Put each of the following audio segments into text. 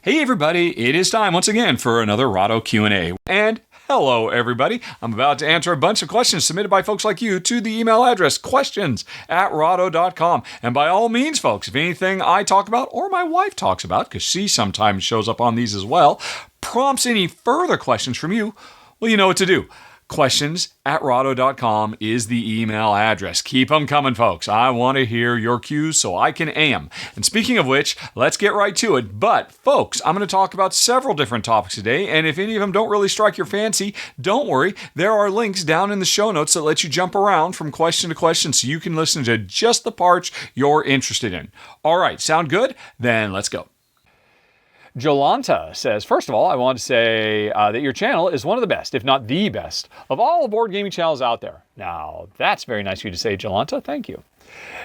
Hey everybody, it is time once again for another Rahdo Q&A. And hello everybody, I'm about to answer a bunch of questions submitted by folks like you to the email address questions@rahdo.com. And by all means, folks, if anything I talk about or my wife talks about, because she sometimes shows up on these as well, prompts any further questions from you, well, you know what to do. Questions@rahdo.com is the email address. Keep them coming, folks. I want to hear your cues so I can AM. And speaking of which, let's get right to it. But, folks, I'm going to talk about several different topics today, and if any of them don't really strike your fancy, don't worry. There are links down in the show notes that let you jump around from question to question so you can listen to just the parts you're interested in. All right, sound good? Then let's go. Jolanta says, first of all, I want to say that your channel is one of the best, if not the best, of all the board gaming channels out there. Now, that's very nice of you to say, Jolanta. Thank you.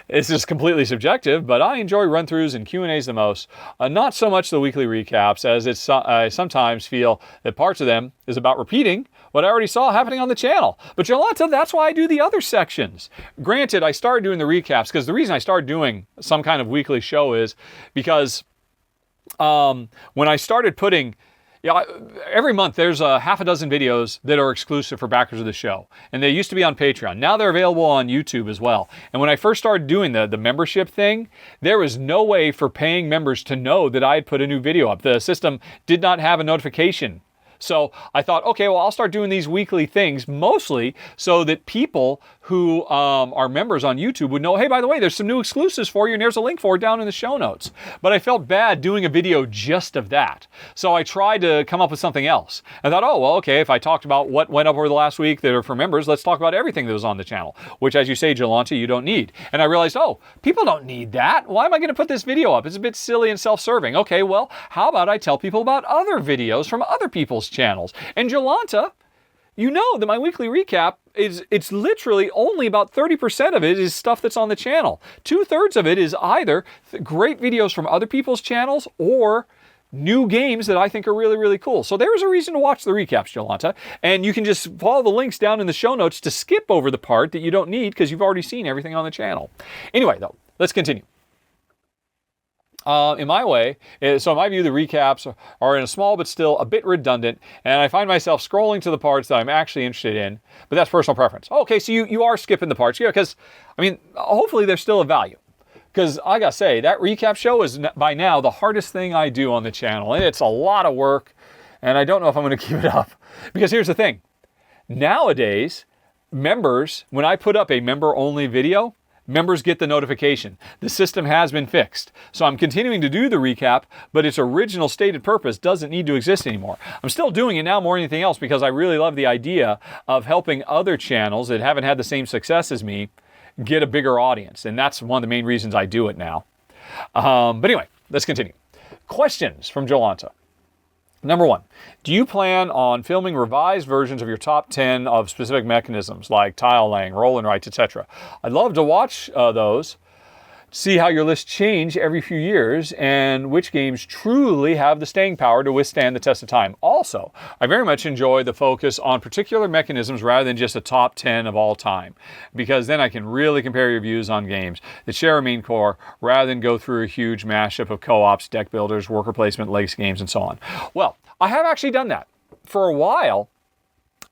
It's just completely subjective, but I enjoy run-throughs and Q&As the most. Not so much the weekly recaps, as I sometimes feel that parts of them is about repeating what I already saw happening on the channel. But Jolanta, that's why I do the other sections. Granted, I started doing the recaps, because the reason I started doing some kind of weekly show is because when I started putting, every month there's a half a dozen videos that are exclusive for backers of the show. And they used to be on Patreon. Now they're available on YouTube as well. And when I first started doing the membership thing, there was no way for paying members to know that I had put a new video up. The system did not have a notification. So I thought, okay, well, I'll start doing these weekly things, mostly so that people who are members on YouTube would know, hey, by the way, there's some new exclusives for you, and there's a link for it down in the show notes. But I felt bad doing a video just of that. So I tried to come up with something else. I thought, oh, well, okay, if I talked about what went up over the last week that are for members, let's talk about everything that was on the channel, which, as you say, Jolanta, you don't need. And I realized, oh, people don't need that. Why am I going to put this video up? It's a bit silly and self-serving. Okay, well, how about I tell people about other videos from other people's channels? And Jolanta, you know that my weekly recap it's literally only about 30% of it is stuff that's on the channel. 2/3 of it is either great videos from other people's channels or new games that I think are really, really cool. So there's a reason to watch the recaps, Jolanta. And you can just follow the links down in the show notes to skip over the part that you don't need because you've already seen everything on the channel. Anyway, though, let's continue. In my view, the recaps are in a small but still a bit redundant, and I find myself scrolling to the parts that I'm actually interested in, but that's personal preference. Okay, so you are skipping the parts, yeah, because, I mean, hopefully there's still a value. Because I gotta say, that recap show is by now the hardest thing I do on the channel, and it's a lot of work, and I don't know if I'm gonna keep it up. Because here's the thing, nowadays, members, when I put up a member-only video, members get the notification. The system has been fixed. So I'm continuing to do the recap, but its original stated purpose doesn't need to exist anymore. I'm still doing it now more than anything else because I really love the idea of helping other channels that haven't had the same success as me get a bigger audience. And that's one of the main reasons I do it now. But anyway, let's continue. Questions from Jolanta. Number 1, do you plan on filming revised versions of your top 10 of specific mechanisms like tile laying, roll and writes, etc.? I'd love to watch those, see how your lists change every few years and which games truly have the staying power to withstand the test of time. Also, I very much enjoy the focus on particular mechanisms rather than just a top 10 of all time, because then I can really compare your views on games that share a main core rather than go through a huge mashup of co-ops, deck builders, worker placement, legacy games, and so on. Well, I have actually done that. For a while,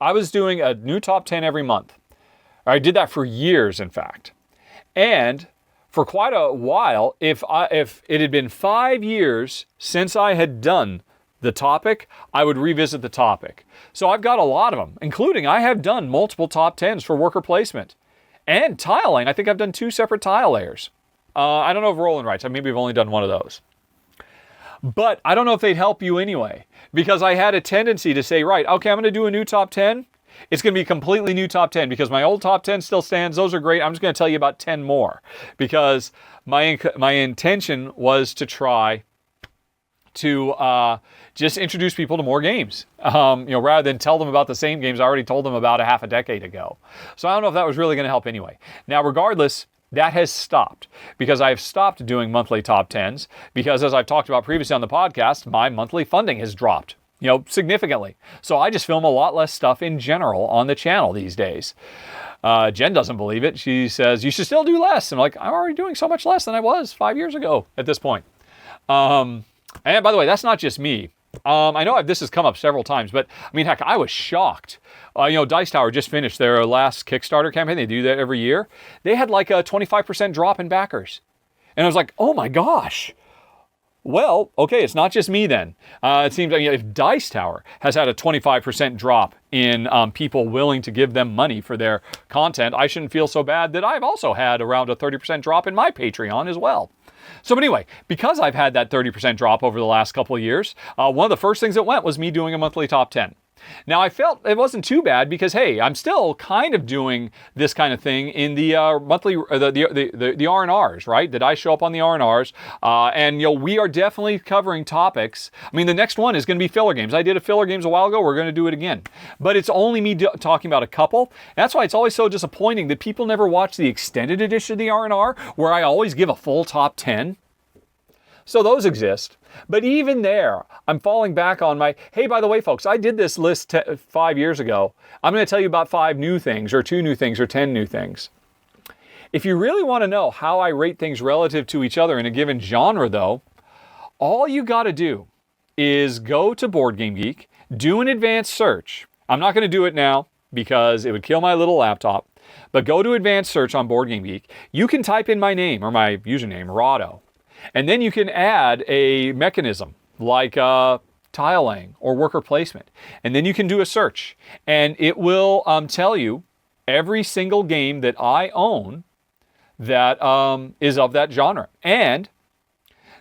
I was doing a new top 10 every month. I did that for years, in fact. And for quite a while, if it had been 5 years since I had done the topic, I would revisit the topic. So I've got a lot of them, including I have done multiple top 10s for worker placement. And tiling, I think I've done 2 separate tile layers. I don't know if roll and writes, maybe I've only done one of those. But I don't know if they'd help you anyway, because I had a tendency to say, right, okay, I'm going to do a new top 10. It's going to be a completely new top 10 because my old top 10 still stands. Those are great. I'm just going to tell you about 10 more because my intention was to try to just introduce people to more games, rather than tell them about the same games I already told them about a half a decade ago. So I don't know if that was really going to help anyway. Now, regardless, that has stopped because I've stopped doing monthly top 10s because, as I've talked about previously on the podcast, my monthly funding has dropped, significantly. So I just film a lot less stuff in general on the channel these days. Jen doesn't believe it. She says, you should still do less. I'm like, I'm already doing so much less than I was 5 years ago at this point. And by the way, that's not just me. I know this has come up several times, but I mean, heck, I was shocked. Dice Tower just finished their last Kickstarter campaign. They do that every year. They had like a 25% drop in backers. And I was like, oh my gosh. Well, okay, it's not just me then. It seems like if Dice Tower has had a 25% drop in people willing to give them money for their content, I shouldn't feel so bad that I've also had around a 30% drop in my Patreon as well. So anyway, because I've had that 30% drop over the last couple of years, one of the first things that went was me doing a monthly top 10. Now, I felt it wasn't too bad because, hey, I'm still kind of doing this kind of thing in the monthly, the R&Rs, right? That I show up on the R&Rs, and we are definitely covering topics. I mean, the next one is going to be filler games. I did a filler games a while ago. We're going to do it again. But it's only me talking about a couple. And that's why it's always so disappointing that people never watch the extended edition of the R&R, where I always give a full top 10. So those exist. But even there, I'm falling back on my, hey, by the way, folks, I did this list 5 years ago. I'm going to tell you about 5 new things, or 2 new things, or 10 new things. If you really want to know how I rate things relative to each other in a given genre, though, all you got to do is go to Board Game Geek, do an advanced search. I'm not going to do it now because it would kill my little laptop. But go to advanced search on Board Game Geek. You can type in my name or my username, Rahdo. And then you can add a mechanism like tile laying or worker placement. And then you can do a search. And it will tell you every single game that I own that is of that genre. And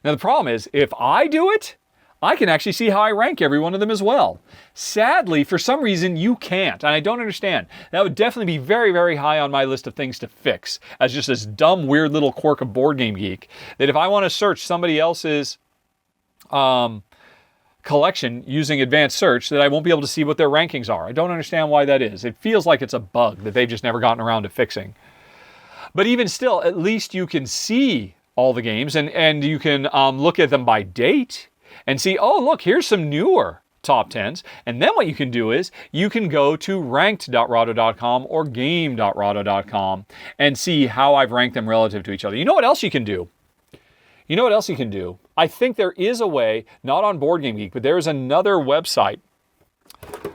now the problem is, if I do it, I can actually see how I rank every one of them as well. Sadly, for some reason, you can't, and I don't understand. That would definitely be very, very high on my list of things to fix, as just this dumb, weird little quirk of Board Game Geek, that if I want to search somebody else's collection using advanced search, that I won't be able to see what their rankings are. I don't understand why that is. It feels like it's a bug that they've just never gotten around to fixing. But even still, at least you can see all the games, and you can look at them by date, and see, oh, look, here's some newer top 10s. And then what you can do is you can go to ranked.rahdo.com or game.rahdo.com and see how I've ranked them relative to each other. You know what else you can do? I think there is a way, not on Board Game Geek, but there is another website.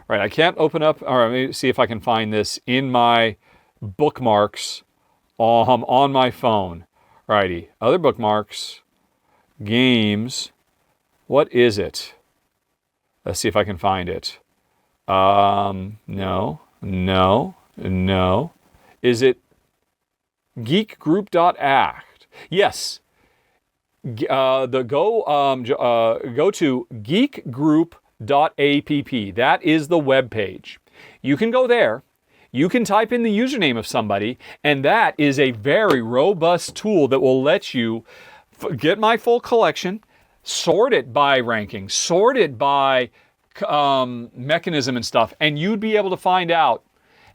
Right, I can't open up, or let me see if I can find this in my bookmarks on my phone. Righty, other bookmarks, games. What is it? Let's see if I can find it. No. Is it geekgroup.act? Yes. Go to geekgroup.app. That is the web page. You can go there. You can type in the username of somebody, and that is a very robust tool that will let you get my full collection, sort it by ranking, sort it by mechanism and stuff, and you'd be able to find out,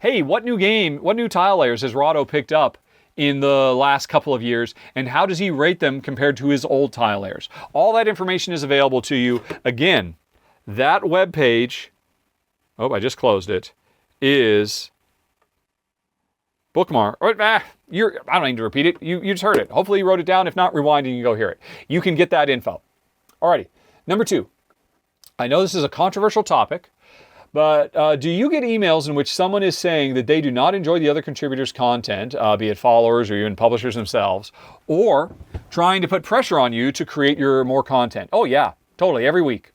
hey, what new tile layers has Rahdo picked up in the last couple of years, and how does he rate them compared to his old tile layers? All that information is available to you. Again, that web page, I just closed it, is bookmark. I don't need to repeat it. You just heard it. Hopefully you wrote it down. If not, rewind and you can go hear it. You can get that info. Alrighty. Number 2. I know this is a controversial topic, but do you get emails in which someone is saying that they do not enjoy the other contributors' content, be it followers or even publishers themselves, or trying to put pressure on you to create your more content? Oh yeah, totally. Every week,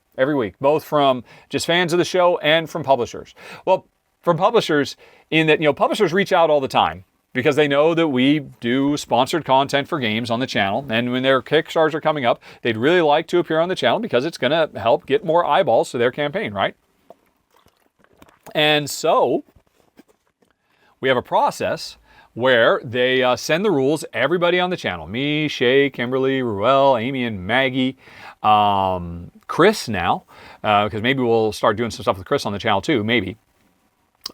both from just fans of the show and from publishers. Well, from publishers, in that, publishers reach out all the time because they know that we do sponsored content for games on the channel. And when their Kickstarters are coming up, they'd really like to appear on the channel because it's going to help get more eyeballs to their campaign, right? And so we have a process where they send the rules, everybody on the channel, me, Shay, Kimberly, Ruel, Amy, and Maggie, Chris now, because maybe we'll start doing some stuff with Chris on the channel too, maybe.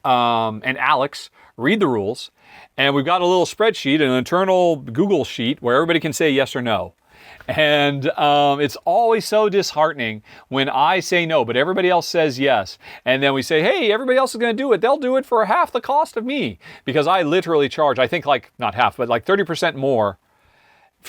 And Alex read the rules, and we've got a little spreadsheet, an internal Google sheet where everybody can say yes or no. And it's always so disheartening when I say no, but everybody else says yes. And then we say, hey, everybody else is going to do it. They'll do it for half the cost of me, because I literally charge, I think not half, but 30% more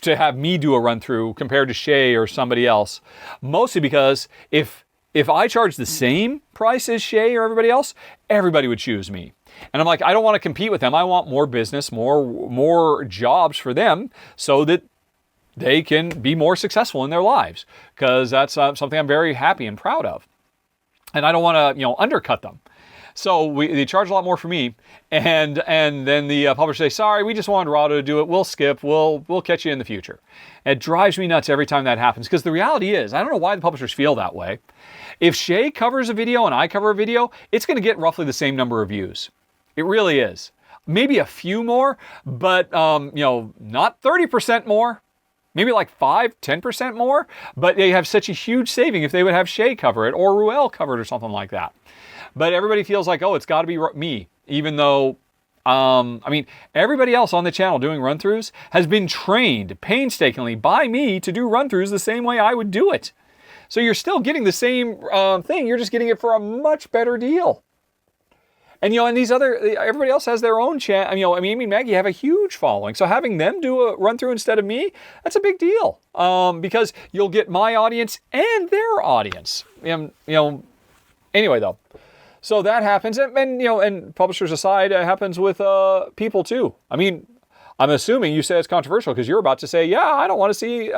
to have me do a run through compared to Shay or somebody else. Mostly because if I charge the same price as Shay or everybody else, everybody would choose me. And I'm like, I don't want to compete with them. I want more business, more jobs for them so that they can be more successful in their lives, because that's something I'm very happy and proud of. And I don't want to, undercut them. So they charge a lot more for me, and then the publishers say, sorry, we just wanted Rahdo to do it. We'll skip. We'll catch you in the future. And it drives me nuts every time that happens, because the reality is, I don't know why the publishers feel that way. If Shay covers a video and I cover a video, it's going to get roughly the same number of views. It really is. Maybe a few more, but not 30% more. Maybe like 5-10% more, but they have such a huge saving if they would have Shay cover it or Ruel cover it or something like that. But everybody feels like, oh, it's got to be me, even though, everybody else on the channel doing run-throughs has been trained painstakingly by me to do run-throughs the same way I would do it. So you're still getting the same thing, you're just getting it for a much better deal. And, and everybody else has their own channel. Amy and Maggie have a huge following. So having them do a run through instead of me, that's a big deal. Because you'll get my audience and their audience. Anyway, though. So that happens. And publishers aside, it happens with people too. I'm assuming you say it's controversial because you're about to say, yeah, I don't want to see,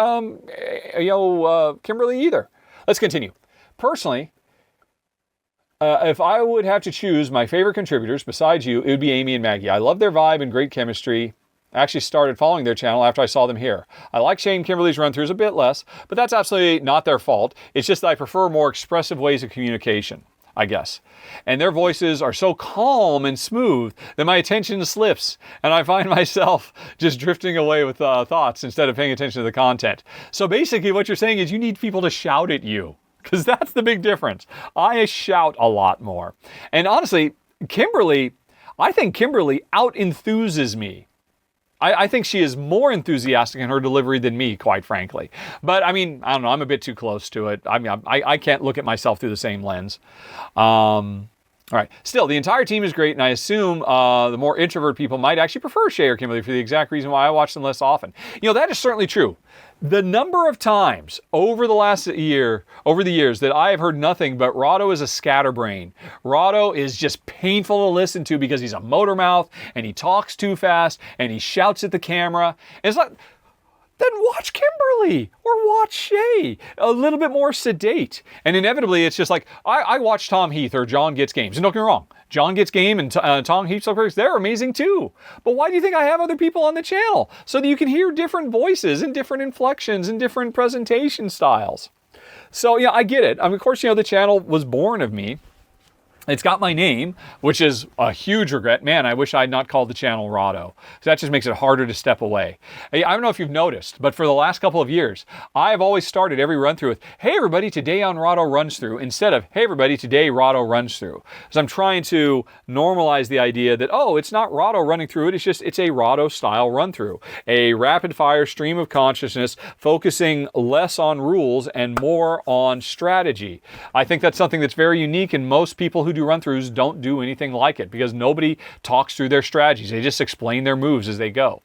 Kimberly either. Let's continue. Personally, if I would have to choose my favorite contributors besides you, it would be Amy and Maggie. I love their vibe and great chemistry. I actually started following their channel after I saw them here. I like Shane Kimberly's run-throughs a bit less, but that's absolutely not their fault. It's just that I prefer more expressive ways of communication, I guess. And their voices are so calm and smooth that my attention slips, and I find myself just drifting away with thoughts instead of paying attention to the content. So basically what you're saying is you need people to shout at you. Because that's the big difference. I shout a lot more. And honestly, I think Kimberly out-enthuses me. I think she is more enthusiastic in her delivery than me, quite frankly. But I don't know, I'm a bit too close to it. I can't look at myself through the same lens. All right. Still, the entire team is great, and I assume the more introvert people might actually prefer Shay or Kimberly for the exact reason why I watch them less often. That is certainly true. The number of times over the years that I have heard nothing but Rahdo is a scatterbrain. Rahdo is just painful to listen to because he's a motor mouth and he talks too fast and he shouts at the camera. And it's like, then watch Kimberly or watch Shay, a little bit more sedate. And inevitably, it's just like, I watch Tom Heath or John Gets Games. And don't get me wrong, John Gets Game and Tom Heath's Upgrades, they're amazing too. But why do you think I have other people on the channel? So that you can hear different voices and different inflections and different presentation styles. So yeah, I get it. Of course, the channel was born of me. It's got my name, which is a huge regret. Man, I wish I had not called the channel Rahdo. So that just makes it harder to step away. I don't know if you've noticed, but for the last couple of years, I've always started every run through with, hey everybody, today on Rahdo Runs Through, instead of, hey everybody, today Rahdo Runs Through. So I'm trying to normalize the idea that, it's not Rahdo running through it, it's a Rahdo style run through. A rapid fire stream of consciousness, focusing less on rules and more on strategy. I think that's something that's very unique, and most people who do run-throughs don't do anything like it because nobody talks through their strategies. They just explain their moves as they go.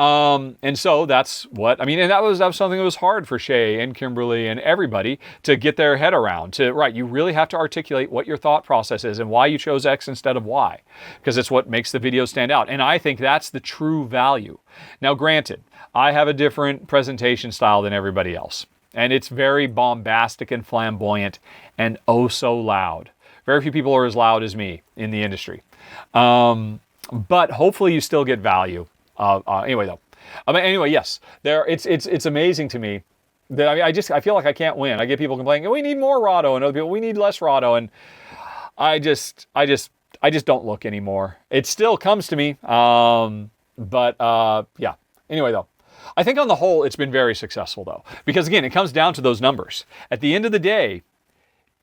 And so that's what, and that was something that was hard for Shay and Kimberly and everybody to get their head around. You really have to articulate what your thought process is and why you chose X instead of Y, because it's what makes the video stand out. And I think that's the true value. Now, granted, I have a different presentation style than everybody else, and it's very bombastic and flamboyant and oh so loud. Very few people are as loud as me in the industry. But hopefully you still get value. Anyway, yes. It's amazing to me that I feel like I can't win. I get people complaining, we need more Rahdo, and other people, we need less Rahdo, and I just don't look anymore. It still comes to me. Yeah. Anyway, though. I think on the whole, it's been very successful, though. Because again, it comes down to those numbers. At the end of the day,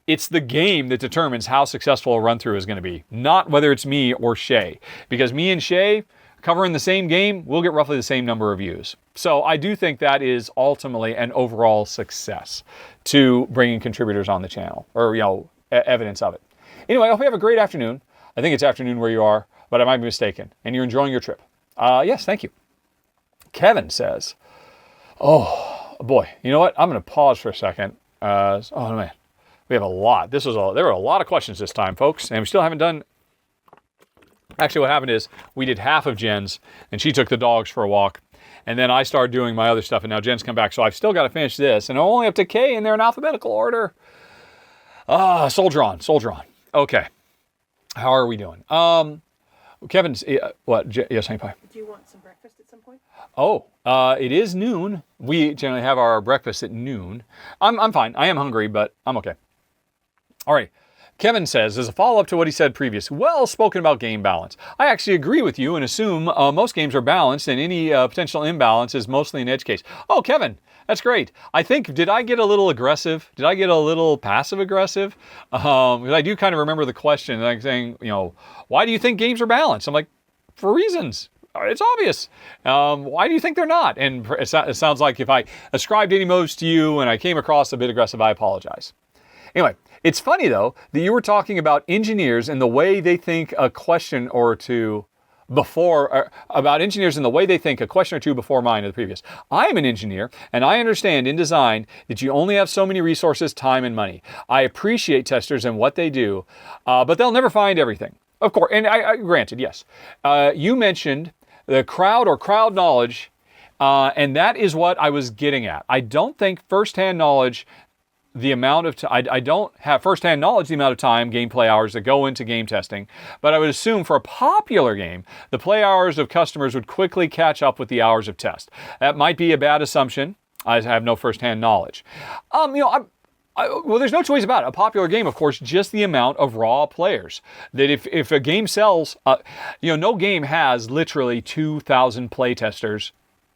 it's the game that determines how successful a run-through is going to be, not whether it's me or Shay. Because me and Shay, covering the same game, we'll get roughly the same number of views. So I do think that is ultimately an overall success to bringing contributors on the channel, or evidence of it. Anyway, I hope you have a great afternoon. I think it's afternoon where you are, but I might be mistaken. And you're enjoying your trip. Yes, thank you. Kevin says, Oh, boy. You know what? I'm going to pause for a second. Oh, man. We have a lot. There were a lot of questions this time, folks. And we still haven't done... Actually, what happened is we did half of Jen's, and she took the dogs for a walk. And then I started doing my other stuff, and now Jen's come back. So I've still got to finish this. And I'm only up to K, and they're in alphabetical order. Soldier on. Okay. How are we doing? Kevin's... what? Yes, honey pie. Do you want some breakfast at some point? Oh, it is noon. We generally have our breakfast at noon. I'm fine. I am hungry, but I'm okay. All right. Kevin says, as a follow-up to what he said previously, well spoken about game balance. I actually agree with you and assume most games are balanced and any potential imbalance is mostly an edge case. Oh, Kevin, that's great. I think, did I get a little aggressive? Did I get a little passive-aggressive? Because I do kind of remember the question, like saying, why do you think games are balanced? I'm like, for reasons. It's obvious. Why do you think they're not? And it sounds like if I ascribed any motives to you and I came across a bit aggressive, I apologize. Anyway, it's funny, though, that you were talking about engineers and the way they think a question or two before, about engineers and the way they think a question or two before mine or the previous. I'm an engineer, and I understand in design that you only have so many resources, time, and money. I appreciate testers and what they do, but they'll never find everything. Of course, and I granted, yes. You mentioned the crowd or crowd knowledge, and that is what I was getting at. I don't think firsthand knowledge... the amount of I don't have firsthand knowledge the amount of time, gameplay hours that go into game testing, but I would assume for a popular game, the play hours of customers would quickly catch up with the hours of test. That might be a bad assumption. I have no firsthand knowledge. Well, there's no two ways about it. A popular game, of course, just the amount of raw players. That if a game sells, no game has literally 2,000 playtesters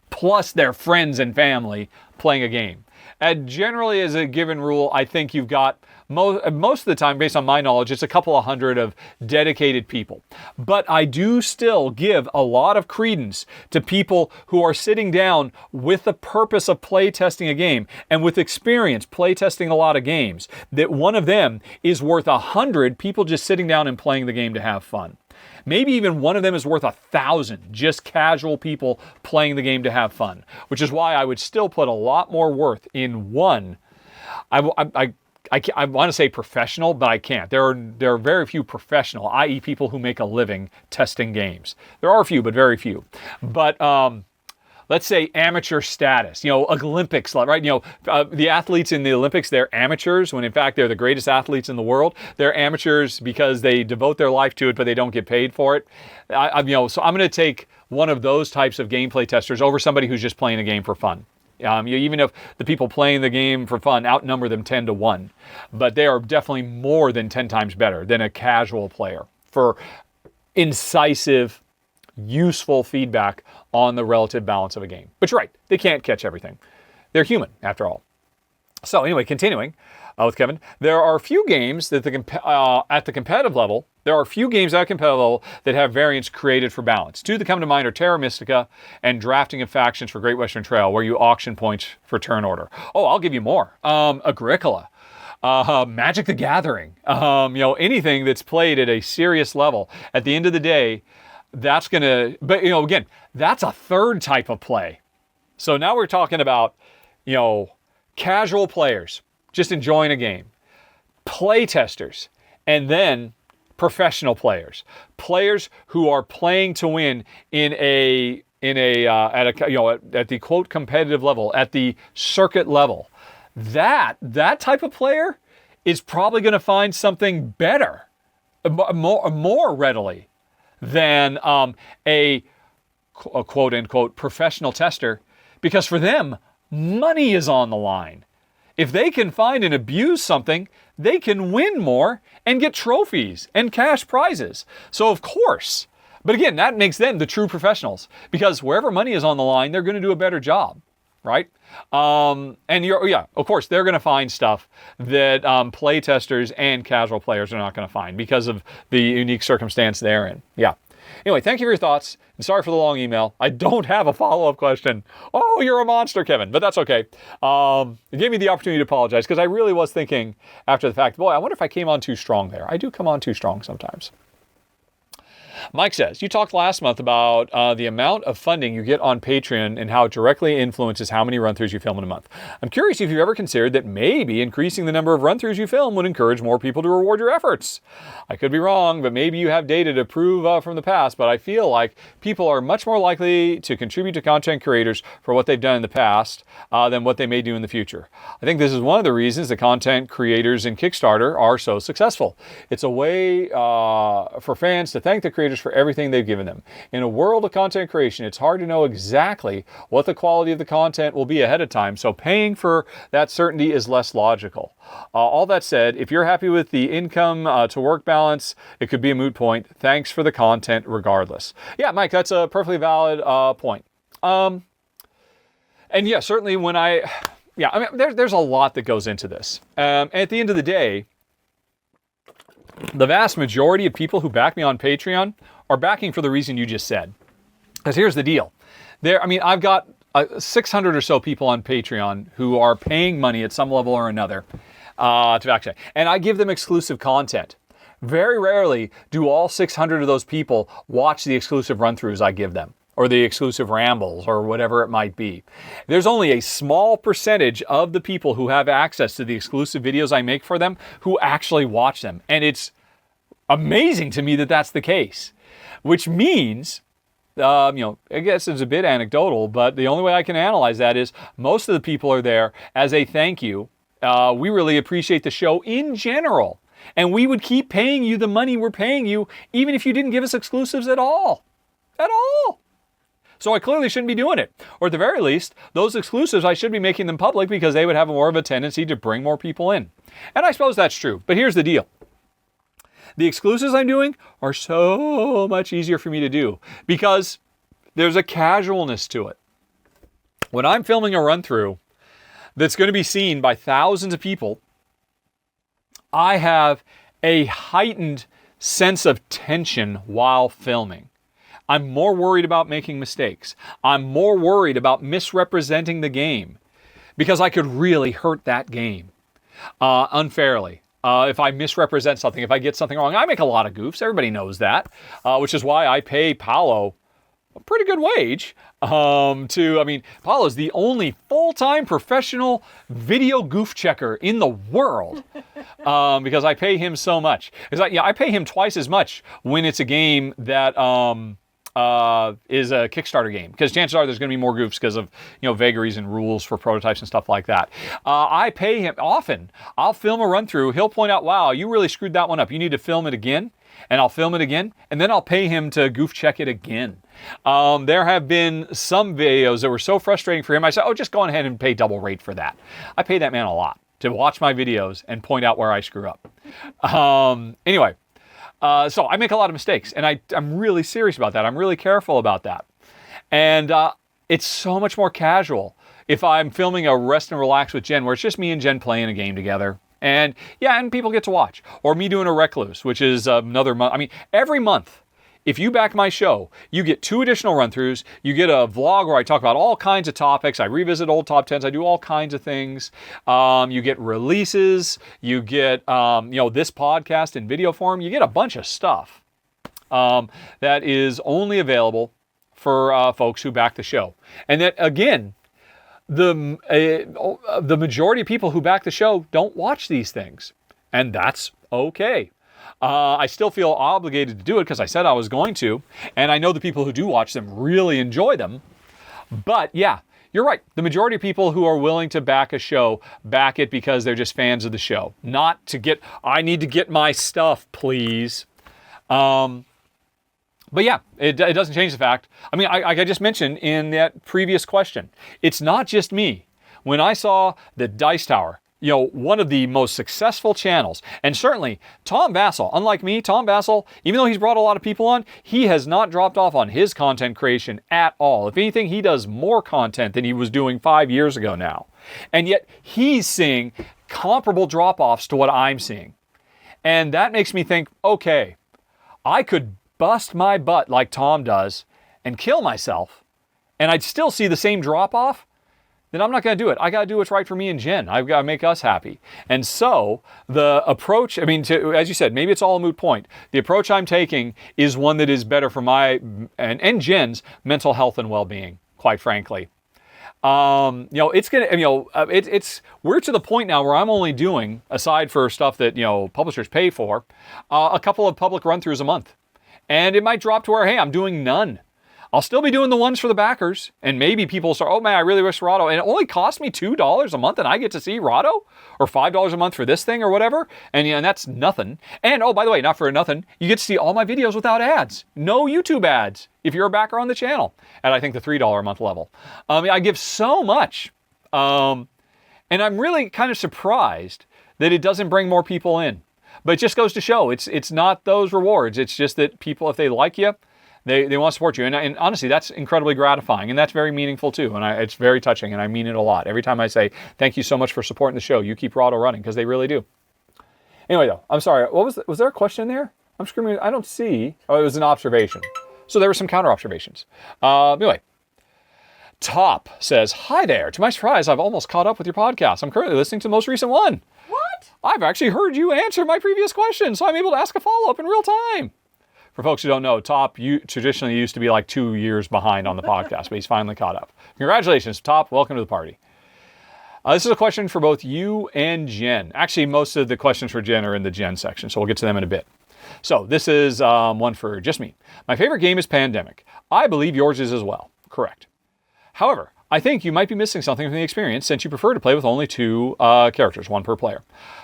plus their friends and family playing a game. And generally, as a given rule, I think you've got, most of the time, based on my knowledge, it's a couple of hundred of dedicated people. But I do still give a lot of credence to people who are sitting down with the purpose of play testing a game and with experience play testing a lot of games, that one of them is worth 100 people just sitting down and playing the game to have fun. Maybe even one of them is worth 1,000 just casual people playing the game to have fun, which is why I would still put a lot more worth in one. I want to say professional, but I can't. There are very few professional, i.e. people who make a living testing games. There are a few, but very few. But let's say amateur status, Olympics, right? The athletes in the Olympics, they're amateurs when in fact they're the greatest athletes in the world. They're amateurs because they devote their life to it, but they don't get paid for it. So I'm going to take one of those types of gameplay testers over somebody who's just playing a game for fun. Even if the people playing the game for fun outnumber them 10 to 1, but they are definitely more than 10 times better than a casual player for incisive, useful feedback on the relative balance of a game. But you're right, they can't catch everything. They're human, after all. So anyway, continuing with Kevin, there are a few games that at the competitive level, that have variants created for balance. Two that come to mind are Terra Mystica and drafting of factions for Great Western Trail, where you auction points for turn order. Oh, I'll give you more. Agricola. Magic the Gathering. Anything that's played at a serious level. At the end of the day, that's going to, but again, that's a third type of play. So now we're talking about, casual players just enjoying a game, play testers, and then professional players who are playing to win at the quote competitive level, at the circuit level. That type of player is probably going to find something better, more readily than a quote-unquote professional tester, because for them, money is on the line. If they can find and abuse something, they can win more and get trophies and cash prizes. So of course, but again, that makes them the true professionals, because wherever money is on the line, they're going to do a better job, right? Of course, they're going to find stuff that play testers and casual players are not going to find because of the unique circumstance they're in. Yeah. Anyway, thank you for your thoughts, and sorry for the long email. I don't have a follow-up question. Oh, you're a monster, Kevin, but that's okay. It gave me the opportunity to apologize, because I really was thinking after the fact, boy, I wonder if I came on too strong there. I do come on too strong sometimes. Mike says, you talked last month about the amount of funding you get on Patreon and how it directly influences how many run-throughs you film in a month. I'm curious if you've ever considered that maybe increasing the number of run-throughs you film would encourage more people to reward your efforts. I could be wrong, but maybe you have data to prove from the past, but I feel like people are much more likely to contribute to content creators for what they've done in the past than what they may do in the future. I think this is one of the reasons the content creators in Kickstarter are so successful. It's a way for fans to thank the creators for everything they've given them. In a world of content creation, it's hard to know exactly what the quality of the content will be ahead of time, so paying for that certainty is less logical. All that said, if you're happy with the income to work balance, it could be a moot point. Thanks for the content regardless. Yeah, Mike, that's a perfectly valid point. And yeah, certainly when I mean, there's a lot that goes into this. At the end of the day, the vast majority of people who back me on Patreon are backing for the reason you just said. Because here's the deal. I've got 600 or so people on Patreon who are paying money at some level or another to back, and I give them exclusive content. Very rarely do all 600 of those people watch the exclusive run-throughs I give them, or the exclusive rambles, or whatever it might be. There's only a small percentage of the people who have access to the exclusive videos I make for them who actually watch them. And it's amazing to me that that's the case. Which means, I guess it's a bit anecdotal, but the only way I can analyze that is most of the people are there as a thank you. We really appreciate the show in general. And we would keep paying you the money we're paying you, even if you didn't give us exclusives at all. At all. So I clearly shouldn't be doing it. Or at the very least, those exclusives, I should be making them public because they would have more of a tendency to bring more people in. And I suppose that's true. But here's the deal. The exclusives I'm doing are so much easier for me to do because there's a casualness to it. When I'm filming a run-through that's going to be seen by thousands of people, I have a heightened sense of tension while filming. I'm more worried about making mistakes. I'm more worried about misrepresenting the game because I could really hurt that game unfairly. If I misrepresent something, if I get something wrong, I make a lot of goofs. Everybody knows that, which is why I pay Paolo a pretty good wage. Paolo's the only full-time professional video goof checker in the world because I pay him so much. I pay him twice as much when it's a game that is a Kickstarter game, because chances are there's going to be more goofs because of vagaries and rules for prototypes and stuff like that. I pay him often. I'll film a run through. He'll point out, "Wow, you really screwed that one up. You need to film it again." And I'll film it again, and then I'll pay him to goof check it again. There have been some videos that were so frustrating for him. I said, "Oh, just go ahead and pay double rate for that." I pay that man a lot to watch my videos and point out where I screw up. Anyway. So I make a lot of mistakes, and I'm really serious about that. I'm really careful about that. And it's so much more casual if I'm filming a Rest and Relax with Jen, where it's just me and Jen playing a game together. And people get to watch. Or me doing a Recluse, which is another month. Every month, if you back my show, you get 2 additional run-throughs. You get a vlog where I talk about all kinds of topics. I revisit old top 10s. I do all kinds of things. You get releases. You get, this podcast in video form. You get a bunch of stuff that is only available for folks who back the show. And that, again, the majority of people who back the show don't watch these things. And that's okay. I still feel obligated to do it because I said I was going to, and I know the people who do watch them really enjoy them. But yeah, you're right. The majority of people who are willing to back a show back it because they're just fans of the show, not to get, "I need to get my stuff, please." But yeah, it doesn't change the fact. I just mentioned in that previous question, it's not just me. When I saw the Dice Tower, one of the most successful channels. And certainly, Tom Vassell, unlike me, Tom Vassell, even though he's brought a lot of people on, he has not dropped off on his content creation at all. If anything, he does more content than he was doing 5 years ago now. And yet, he's seeing comparable drop-offs to what I'm seeing. And that makes me think, okay, I could bust my butt like Tom does and kill myself, and I'd still see the same drop-off. then I'm not going to do it. I got to do what's right for me and Jen. I've got to make us happy. And so the approach, I mean, as you said, maybe it's all a moot point. The approach I'm taking is one that is better for my and Jen's mental health and well-being, quite frankly. It's going to, we're to the point now where I'm only doing, aside for stuff that, publishers pay for, a couple of public run-throughs a month. And it might drop to where, hey, I'm doing none. I'll still be doing the ones for the backers, and maybe people start, oh man, I really wish Rahdo, and it only cost me $2 a month and I get to see Rahdo, or $5 a month for this thing or whatever, and that's nothing. And oh, by the way, not for nothing, you get to see all my videos without ads. No YouTube ads if you're a backer on the channel, at I think the $3 a month level. I give so much, and I'm really kind of surprised that it doesn't bring more people in. But it just goes to show, it's not those rewards, it's just that people, if they like you, They want to support you. And honestly, that's incredibly gratifying. And that's very meaningful too. And it's very touching. And I mean it a lot. Every time I say, thank you so much for supporting the show. You keep Rahdo running, because they really do. Anyway, though, I'm sorry. Was there a question there? I'm screaming. I don't see. Oh, it was an observation. So there were some counter observations. Anyway, Top says, hi there. To my surprise, I've almost caught up with your podcast. I'm currently listening to the most recent one. What? I've actually heard you answer my previous question, so I'm able to ask a follow-up in real time. For folks who don't know, Top traditionally used to be like 2 years behind on the podcast, but he's finally caught up. Congratulations, Top. Welcome to the party. This is a question for both you and Jen. Actually, most of the questions for Jen are in the Jen section, so we'll get to them in a bit. So this is one for just me. My favorite game is Pandemic. I believe yours is as well. Correct. However, I think you might be missing something from the experience since you prefer to play with only 2 characters, 1 per player.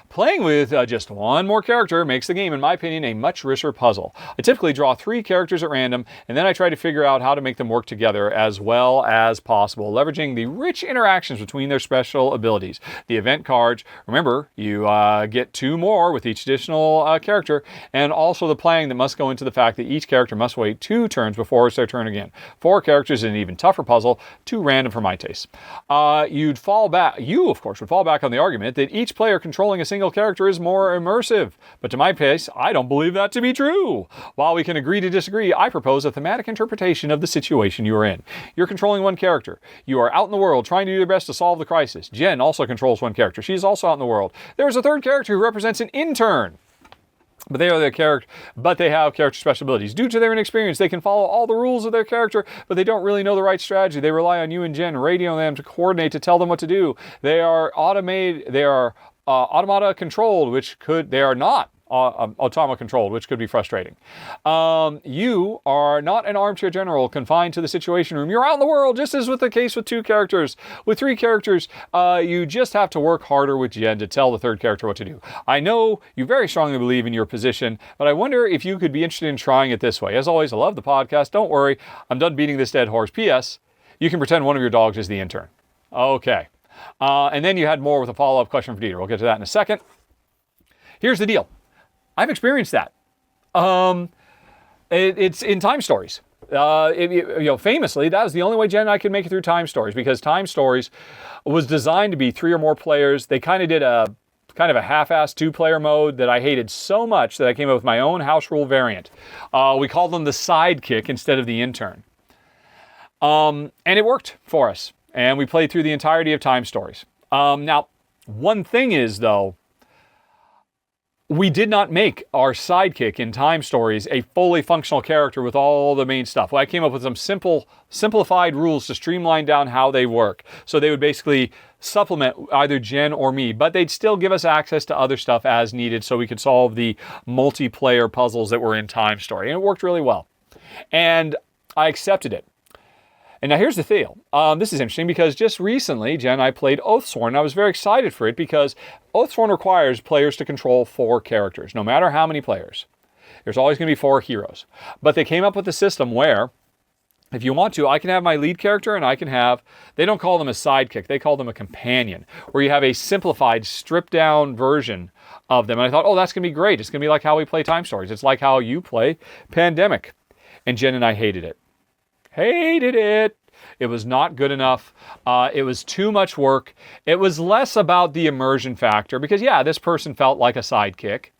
Playing with just 1 more character makes the game, in my opinion, a much richer puzzle. I typically draw 3 characters at random, and then I try to figure out how to make them work together as well as possible, leveraging the rich interactions between their special abilities. The event cards, remember, you get 2 more with each additional character, and also the planning that must go into the fact that each character must wait 2 turns before it's their turn again. 4 characters is an even tougher puzzle, too random for my taste. You, of course, would fall back on the argument that each player controlling a single character is more immersive. But to my taste, I don't believe that to be true. While we can agree to disagree, I propose a thematic interpretation of the situation you are in. You're controlling 1 character. You are out in the world trying to do your best to solve the crisis. Jen also controls 1 character. She's also out in the world. There's a 3rd character who represents an intern. But they have character special abilities. Due to their inexperience, they can follow all the rules of their character, but they don't really know the right strategy. They rely on you and Jen, radioing them to coordinate to tell them what to do. They are automata controlled, they are not automa controlled, which could be frustrating. You are not an armchair general confined to the situation room. You're out in the world, just as with the case with 2 characters. With 3 characters, you just have to work harder with Jen to tell the 3rd character what to do. I know you very strongly believe in your position, but I wonder if you could be interested in trying it this way. As always, I love the podcast. Don't worry, I'm done beating this dead horse. P.S. You can pretend one of your dogs is the intern. Okay. And then you had more with a follow-up question for Dieter. We'll get to that in a second. Here's the deal. I've experienced that. It's in Time Stories. Famously, that was the only way Jen and I could make it through Time Stories, because Time Stories was designed to be 3 or more players. They kind of did a half-assed 2-player mode that I hated so much that I came up with my own house rule variant. We called them the sidekick instead of the intern. And it worked for us. And we played through the entirety of Time Stories. Now, one thing is, though, we did not make our sidekick in Time Stories a fully functional character with all the main stuff. Well, I came up with some simplified rules to streamline down how they work. So they would basically supplement either Jen or me, but they'd still give us access to other stuff as needed so we could solve the multiplayer puzzles that were in Time Story. And it worked really well. And I accepted it. And now here's the deal. This is interesting because just recently, Jen and I played Oathsworn. And I was very excited for it because Oathsworn requires players to control 4 characters, no matter how many players. There's always going to be 4 heroes. But they came up with a system where, if you want to, I can have my lead character and I can have, they don't call them a sidekick, they call them a companion, where you have a simplified, stripped down version of them. And I thought, oh, that's going to be great. It's going to be like how we play Time Stories. It's like how you play Pandemic. And Jen and I hated it. Hated it. It was not good enough. It was too much work. It was less about the immersion factor because, yeah, this person felt like a sidekick.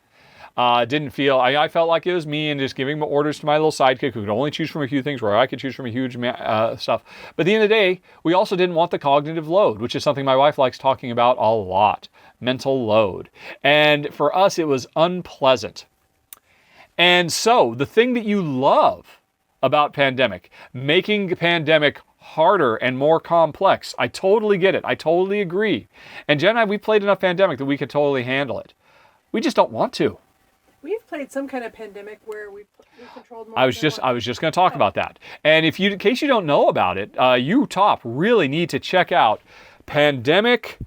Didn't feel, I felt like it was me and just giving orders to my little sidekick who could only choose from a few things where I could choose from a huge stuff. But at the end of the day, we also didn't want the cognitive load, which is something my wife likes talking about a lot. Mental load. And for us, it was unpleasant. And so the thing that you love about Pandemic, making Pandemic harder and more complex. I totally get it. I totally agree. And Jen and I, we played enough Pandemic that we could totally handle it. We just don't want to. We've played some kind of Pandemic where we controlled more. I was just going to talk about that. And in case you don't know about it, you top really need to check out Pandemic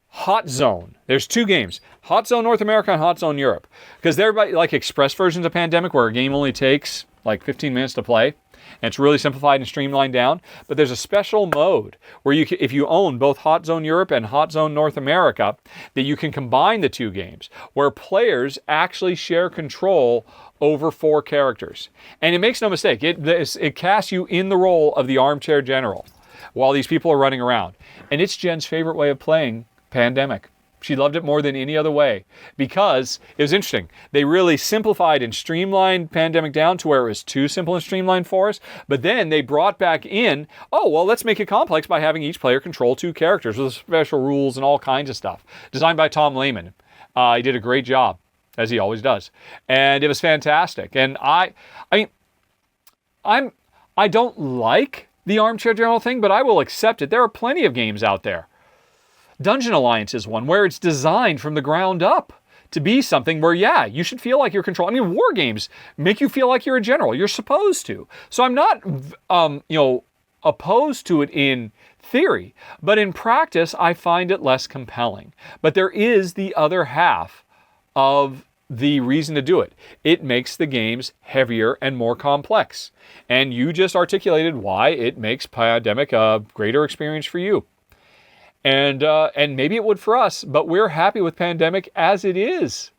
Hot Zone. There's 2 games, Hot Zone North America and Hot Zone Europe, because they're like express versions of Pandemic where a game only takes like 15 minutes to play. And it's really simplified and streamlined down. But there's a special mode where if you own both Hot Zone Europe and Hot Zone North America, that you can combine the 2 games, where players actually share control over 4 characters. And it makes no mistake, it casts you in the role of the armchair general while these people are running around. And it's Jen's favorite way of playing Pandemic. She loved it more than any other way because it was interesting. They really simplified and streamlined Pandemic down to where it was too simple and streamlined for us. But then they brought back in, let's make it complex by having each player control 2 characters with special rules and all kinds of stuff. Designed by Tom Lehman. He did a great job, as he always does. And it was fantastic. And I don't like the armchair general thing, but I will accept it. There are plenty of games out there. Dungeon Alliance is one where it's designed from the ground up to be something where, you should feel like you're controlling. I mean, war games make you feel like you're a general. You're supposed to. So I'm not, opposed to it in theory, but in practice, I find it less compelling. But there is the other half of the reason to do it. It makes the games heavier and more complex. And you just articulated why it makes Pandemic a greater experience for you. And maybe it would for us, but we're happy with Pandemic as it is.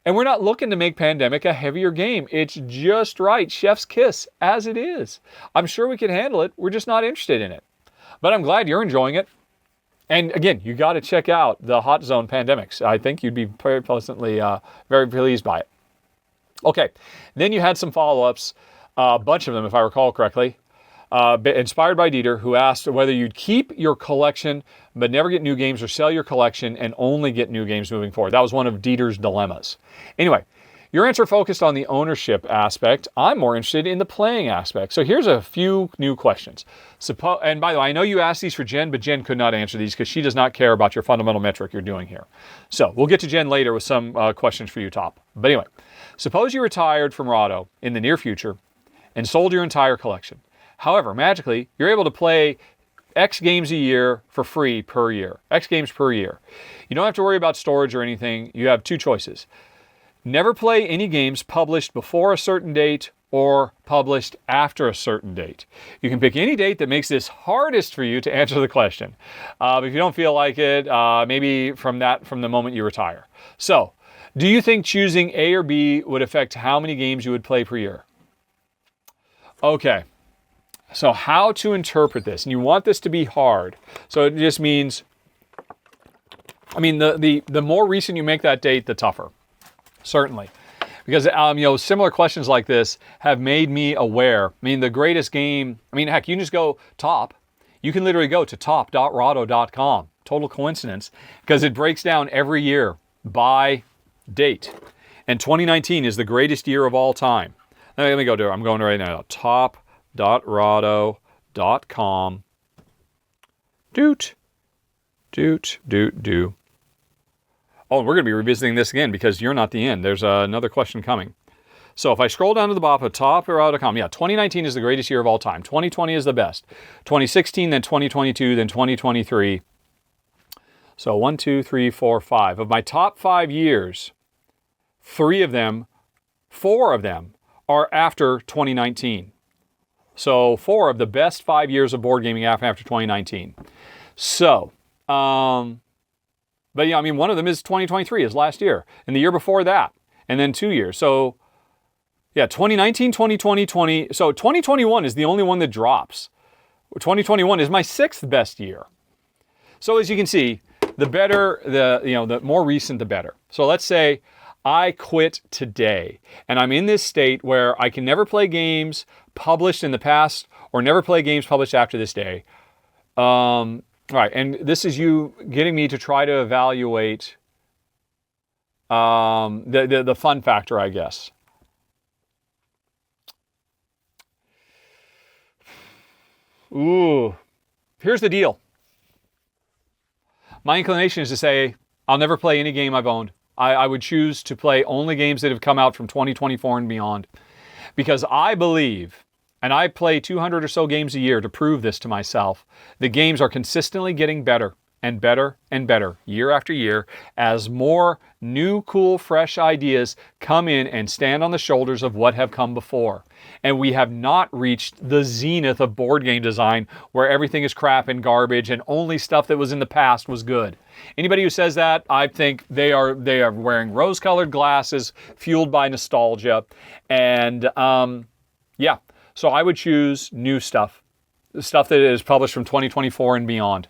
And we're not looking to make Pandemic a heavier game. It's just right, chef's kiss, as it is. I'm sure we can handle it. We're just not interested in it. But I'm glad you're enjoying it. And again, you got to check out the Hot Zone Pandemics. I think you'd be very pleasantly, very pleased by it. Okay, then you had some follow-ups, a bunch of them if I recall correctly. Inspired by Dieter, who asked whether you'd keep your collection but never get new games or sell your collection and only get new games moving forward. That was one of Dieter's dilemmas. Anyway, your answer focused on the ownership aspect. I'm more interested in the playing aspect. So here's a few new questions. And by the way, I know you asked these for Jen, but Jen could not answer these because she does not care about your fundamental metric you're doing here. So we'll get to Jen later with some questions for you, Top. But anyway, suppose you retired from Rahdo in the near future and sold your entire collection. However, magically, you're able to play X games a year for free per year. X games per year. You don't have to worry about storage or anything. You have 2 choices. Never play any games published before a certain date or published after a certain date. You can pick any date that makes this hardest for you to answer the question. If you don't feel like it, maybe from the moment you retire. So, do you think choosing A or B would affect how many games you would play per year? Okay. So how to interpret this, and you want this to be hard. So it just means, the more recent you make that date, the tougher, certainly. Because, similar questions like this have made me aware. The greatest game, heck, you can just go top. You can literally go to top.rahdo.com. Total coincidence, because it breaks down every year by date. And 2019 is the greatest year of all time. Let me go to it. I'm going right now. top.rahdo.com. Doot. Oh, we're going to be revisiting this again because you're not the end. There's another question coming. So if I scroll down to the bottom of top.rahdo.com, 2019 is the greatest year of all time. 2020 is the best. 2016, then 2022, then 2023. So 1, 2, 3, 4, 5. Of my top 5 years, 4 of them are after 2019. So 4 of the best 5 years of board gaming after 2019. So, one of them is 2023, is last year. And the year before that. And then 2 years. So, 2019, 2020, 20. So 2021 is the only one that drops. 2021 is my 6th best year. So as you can see, the better, the more recent, the better. So let's say I quit today and I'm in this state where I can never play games published in the past or never play games published after this day. All right, and this is you getting me to try to evaluate the fun factor, I guess. Ooh, here's the deal. My inclination is to say I'll never play any game I've owned. I would choose to play only games that have come out from 2024 and beyond. Because I believe, and I play 200 or so games a year to prove this to myself, the games are consistently getting better and better and better year after year as more new, cool, fresh ideas come in and stand on the shoulders of what have come before. And we have not reached the zenith of board game design where everything is crap and garbage and only stuff that was in the past was good. Anybody who says that, I think they are wearing rose-colored glasses fueled by nostalgia. And yeah, so I would choose new stuff, the stuff that is published from 2024 and beyond.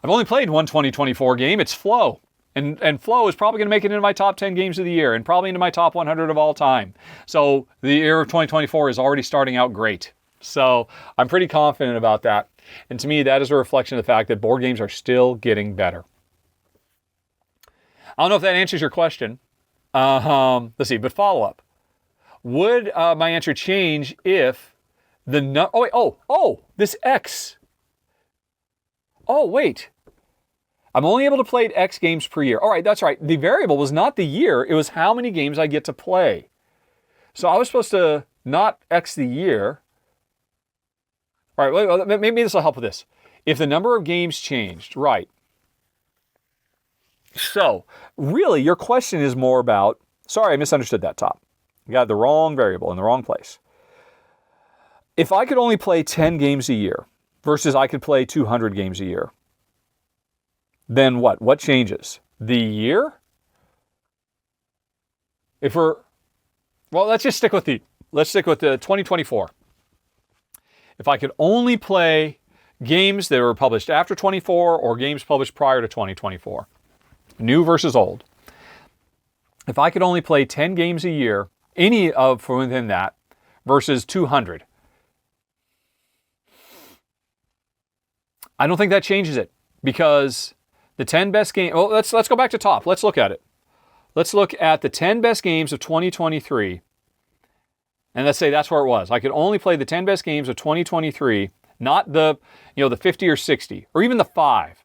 I've only played one 2024 game. It's Flow. And Flow is probably going to make it into my top 10 games of the year and probably into my top 100 of all time. So the year of 2024 is already starting out great. So I'm pretty confident about that. And to me, that is a reflection of the fact that board games are still getting better. I don't know if that answers your question. Let's see, but follow up. Would my answer change if this X... Oh, wait. I'm only able to play X games per year. All right, that's right. The variable was not the year. It was how many games I get to play. So I was supposed to not X the year. All right, maybe this will help with this. If the number of games changed, right. So, really, your question is more about... Sorry, I misunderstood that top. You got the wrong variable in the wrong place. If I could only play 10 games a year, versus I could play 200 games a year, then what? What changes? The year? Let's stick with the 2024. If I could only play games that were published after 24 or games published prior to 2024, new versus old. If I could only play 10 games a year, any of from within that, versus 200, I don't think that changes it because the 10 best games... Well, let's go back to top. Let's look at it. Let's look at the 10 best games of 2023. And let's say that's where it was. I could only play the 10 best games of 2023, not the 50 or 60, or even the 5.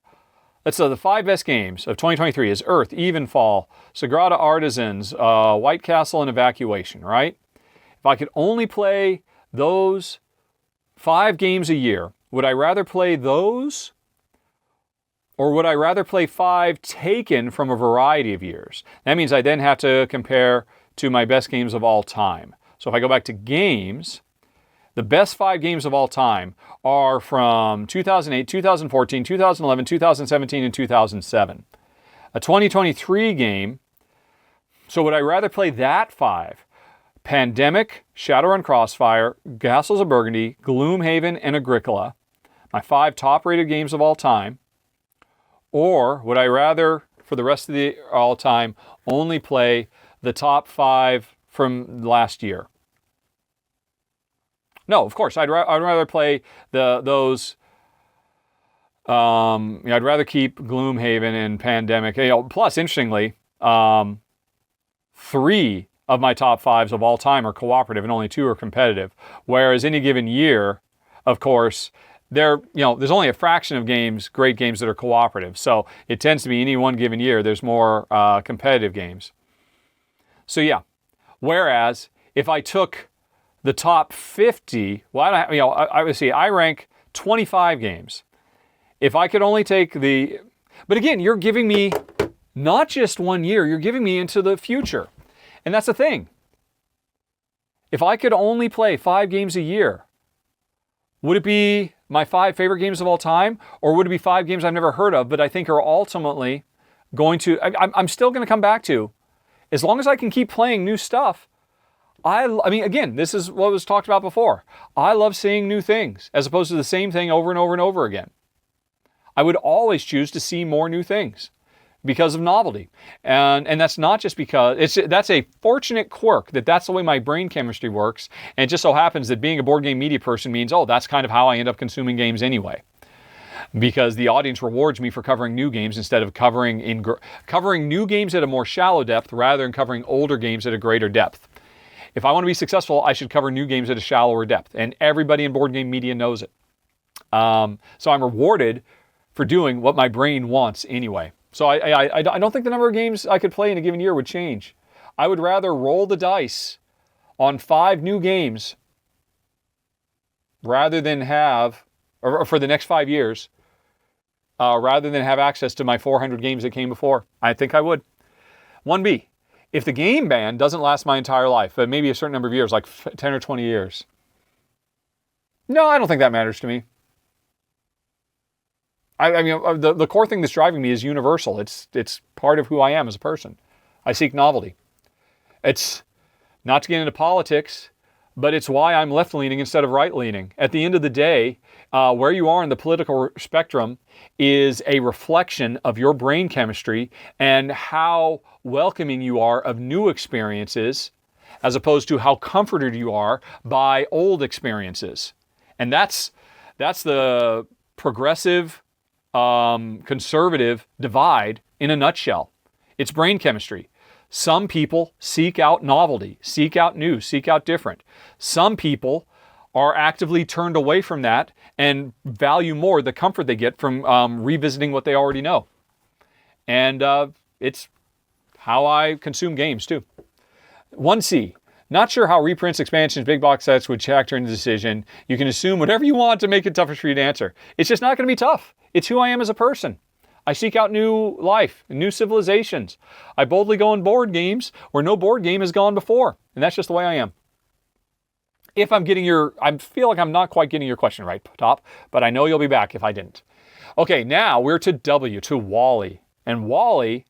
Let's say the 5 best games of 2023 is Earth, Evenfall, Sagrada Artisans, White Castle, and Evacuation, right? If I could only play those 5 games a year, would I rather play those, or would I rather play 5 taken from a variety of years? That means I then have to compare to my best games of all time. So if I go back to games, the best 5 games of all time are from 2008, 2014, 2011, 2017, and 2007. A 2023 game, so would I rather play that 5? Pandemic, Shadowrun Crossfire, Castles of Burgundy, Gloomhaven, and Agricola, my 5 top-rated games of all time, or would I rather, for the rest of the all time, only play the top 5 from last year? No, of course, I'd rather play those. I'd rather keep Gloomhaven and Pandemic. Plus, interestingly, 3 of my top 5s of all time are cooperative, and only 2 are competitive. Whereas any given year, of course, there's only a fraction of great games that are cooperative. So it tends to be any one given year, there's more competitive games. So yeah. Whereas if I took the top 50, I rank 25 games. If I could only take but again, you're giving me not just 1 year, you're giving me into the future. And that's the thing. If I could only play 5 games a year, would it be my 5 favorite games of all time? Or would it be 5 games I've never heard of, but I think are ultimately going to... I'm still going to come back to, as long as I can keep playing new stuff, I mean, again, this is what was talked about before. I love seeing new things, as opposed to the same thing over and over and over again. I would always choose to see more new things because of novelty. And that's not just because, that's a fortunate quirk that that's the way my brain chemistry works. And it just so happens that being a board game media person means, oh, that's kind of how I end up consuming games anyway. Because the audience rewards me for covering new games instead of covering new games at a more shallow depth rather than covering older games at a greater depth. If I want to be successful, I should cover new games at a shallower depth. And everybody in board game media knows it. So I'm rewarded for doing what my brain wants anyway. So I don't think the number of games I could play in a given year would change. I would rather roll the dice on 5 new games rather than have, or for the next 5 years, rather than have access to my 400 games that came before. I think I would. 1B, if the game ban doesn't last my entire life, but maybe a certain number of years, like 10 or 20 years. No, I don't think that matters to me. I mean, the core thing that's driving me is universal. It's part of who I am as a person. I seek novelty. It's not to get into politics, but it's why I'm left-leaning instead of right-leaning. At the end of the day, where you are in the political spectrum is a reflection of your brain chemistry and how welcoming you are of new experiences as opposed to how comforted you are by old experiences. And that's the progressive conservative divide in a nutshell. It's brain chemistry. Some people seek out novelty, seek out new, seek out different. Some people are actively turned away from that and value more the comfort they get from revisiting what they already know. And it's how I consume games too. 1C. Not sure how reprints, expansions, big box sets would factor into the decision. You can assume whatever you want to make it tougher for you to answer. It's just not going to be tough. It's who I am as a person. I seek out new life, new civilizations. I boldly go in board games where no board game has gone before. And that's just the way I am. If I'm getting I feel like I'm not quite getting your question right, Top, but I know you'll be back if I didn't. Okay, now we're to W, to Wally. And Wally,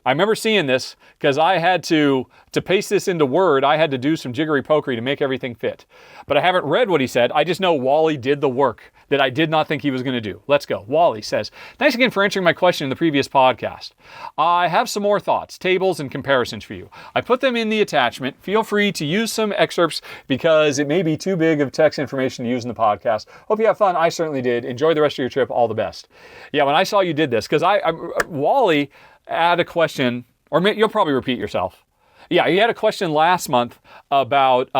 I remember seeing this because I had to paste this into Word, I had to do some jiggery-pokery to make everything fit. But I haven't read what he said. I just know Wally did the work that I did not think he was going to do. Let's go. Wally says, thanks again for answering my question in the previous podcast. I have some more thoughts, tables, and comparisons for you. I put them in the attachment. Feel free to use some excerpts because it may be too big of text information to use in the podcast. Hope you have fun. I certainly did. Enjoy the rest of your trip. All the best. Yeah, when I saw you did this, because Wally had a question, or you'll probably repeat yourself. Yeah, he had a question last month about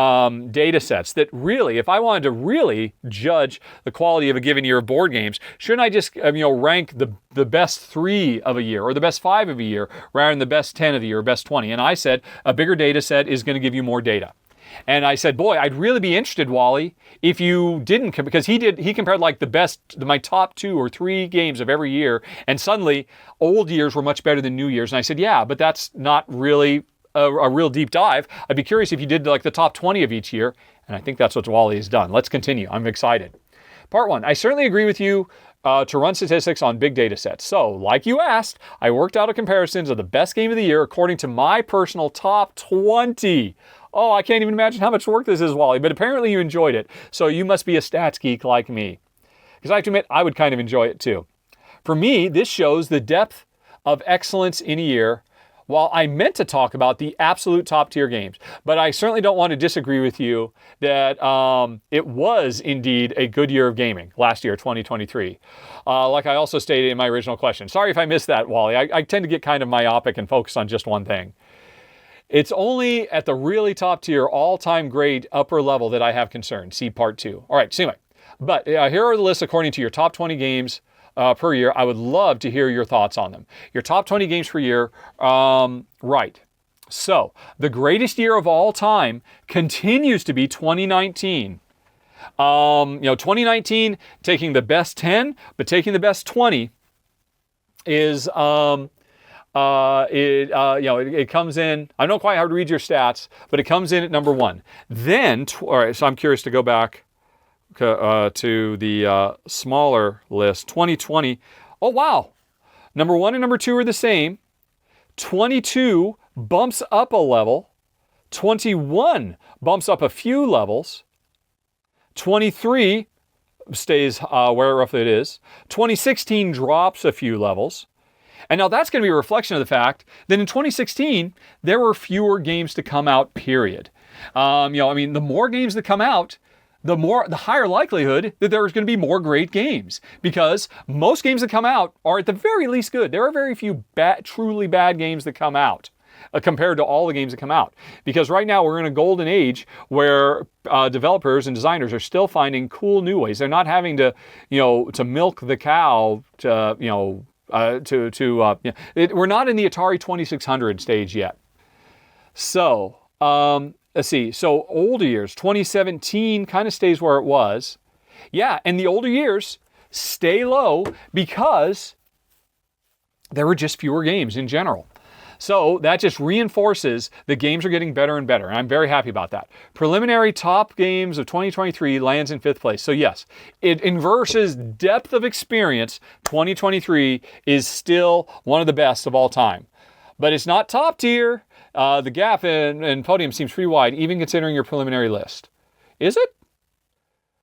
data sets that really, if I wanted to really judge the quality of a given year of board games, shouldn't I just rank the best 3 of a year or the best 5 of a year rather than the best 10 of the year or best 20? And I said a bigger data set is going to give you more data. And I said, boy, I'd really be interested, Wally, if you didn't, because he compared like my top 2 or 3 games of every year, and suddenly old years were much better than new years. And I said, yeah, but that's not really a real deep dive. I'd be curious if you did like the top 20 of each year. And I think that's what Wally has done. Let's continue. I'm excited. Part 1, I certainly agree with you to run statistics on big data sets. So, like you asked, I worked out a comparison of the best game of the year according to my personal top 20. Oh, I can't even imagine how much work this is, Wally, but apparently you enjoyed it. So you must be a stats geek like me. Because I have to admit, I would kind of enjoy it too. For me, this shows the depth of excellence in a year. While I meant to talk about the absolute top tier games, but I certainly don't want to disagree with you that it was indeed a good year of gaming last year, 2023. Like I also stated in my original question. Sorry if I missed that, Wally. I tend to get kind of myopic and focus on just one thing. It's only at the really top tier, all-time great upper level that I have concern. See part 2. All right, so anyway. But here are the lists according to your top 20 games per year. I would love to hear your thoughts on them. Your top 20 games per year, right. So, the greatest year of all time continues to be 2019. 2019, taking the best 10, but taking the best 20 is, it comes in, I don't know quite how to read your stats, but it comes in at number 1. Then, all right, so I'm curious to go back to the smaller list. 2020. Oh, wow. Number 1 and number 2 are the same. 22 bumps up a level. 21 bumps up a few levels. 23 stays where roughly it is. 2016 drops a few levels. And now that's going to be a reflection of the fact that in 2016, there were fewer games to come out, period. The more games that come out, the higher likelihood that there's going to be more great games, because most games that come out are at the very least good. There are very few truly bad games that come out compared to all the games that come out. Because right now we're in a golden age where developers and designers are still finding cool new ways. They're not having to milk the cow we're not in the Atari 2600 stage yet. So, let's see. So older years, 2017 kind of stays where it was. Yeah, and the older years stay low because there were just fewer games in general. So that just reinforces the games are getting better and better, and I'm very happy about that. Preliminary top games of 2023 lands in 5th place. So yes, it inverses depth of experience. 2023 is still one of the best of all time. But it's not top tier. The gap in podium seems pretty wide, even considering your preliminary list. Is it?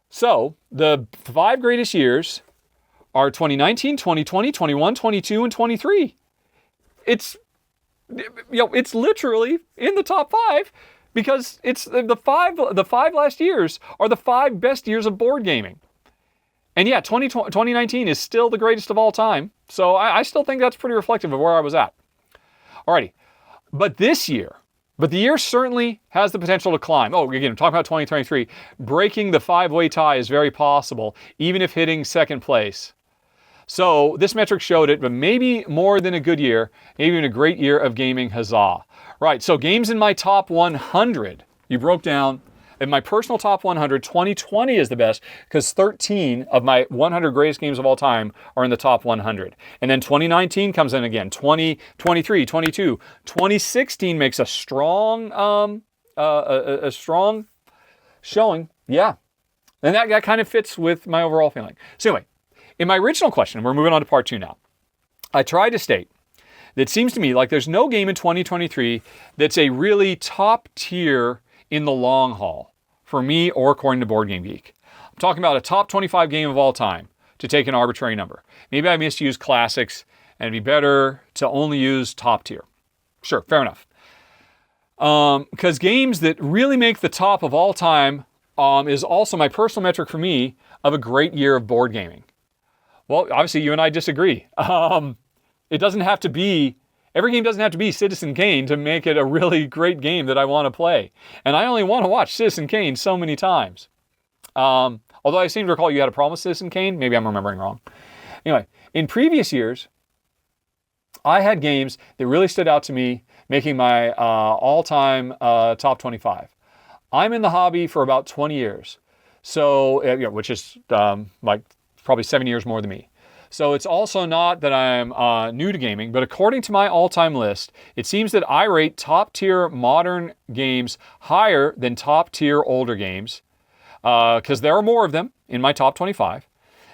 So the 5 greatest years are 2019, 2020, 21, 22, and 23. It's literally in the top 5 because it's the five last years are the 5 best years of board gaming. And yeah, 2019 is still the greatest of all time. So I still think that's pretty reflective of where I was at. Alrighty. But the year certainly has the potential to climb. Oh, again, I'm talking about 2023. Breaking the 5-way tie is very possible, even if hitting 2nd place. So this metric showed it, but maybe more than a good year, maybe even a great year of gaming, huzzah. Right, so games in my top 100, you broke down. In my personal top 100, 2020 is the best because 13 of my 100 greatest games of all time are in the top 100. And then 2019 comes in again, 20, 23, 22. 2016 makes a strong showing. Yeah. And that kind of fits with my overall feeling. So anyway, in my original question, we're moving on to part 2 now. I tried to state that it seems to me like there's no game in 2023 that's a really top tier in the long haul for me or according to Board Game Geek. I'm talking about a top 25 game of all time to take an arbitrary number. Maybe I misused classics and it'd be better to only use top tier. Sure, fair enough. Because games that really make the top of all time is also my personal metric for me of a great year of board gaming. Well, obviously you and I disagree. It doesn't have to be, every game doesn't have to be Citizen Kane to make it a really great game that I want to play. And I only want to watch Citizen Kane so many times. Although I seem to recall you had a problem with Citizen Kane. Maybe I'm remembering wrong. Anyway, in previous years, I had games that really stood out to me, making my all-time top 25. I'm in the hobby for about 20 years. So, which is like probably 7 years more than me. So it's also not that I'm new to gaming, but according to my all-time list, it seems that I rate top-tier modern games higher than top-tier older games, because there are more of them in my top 25.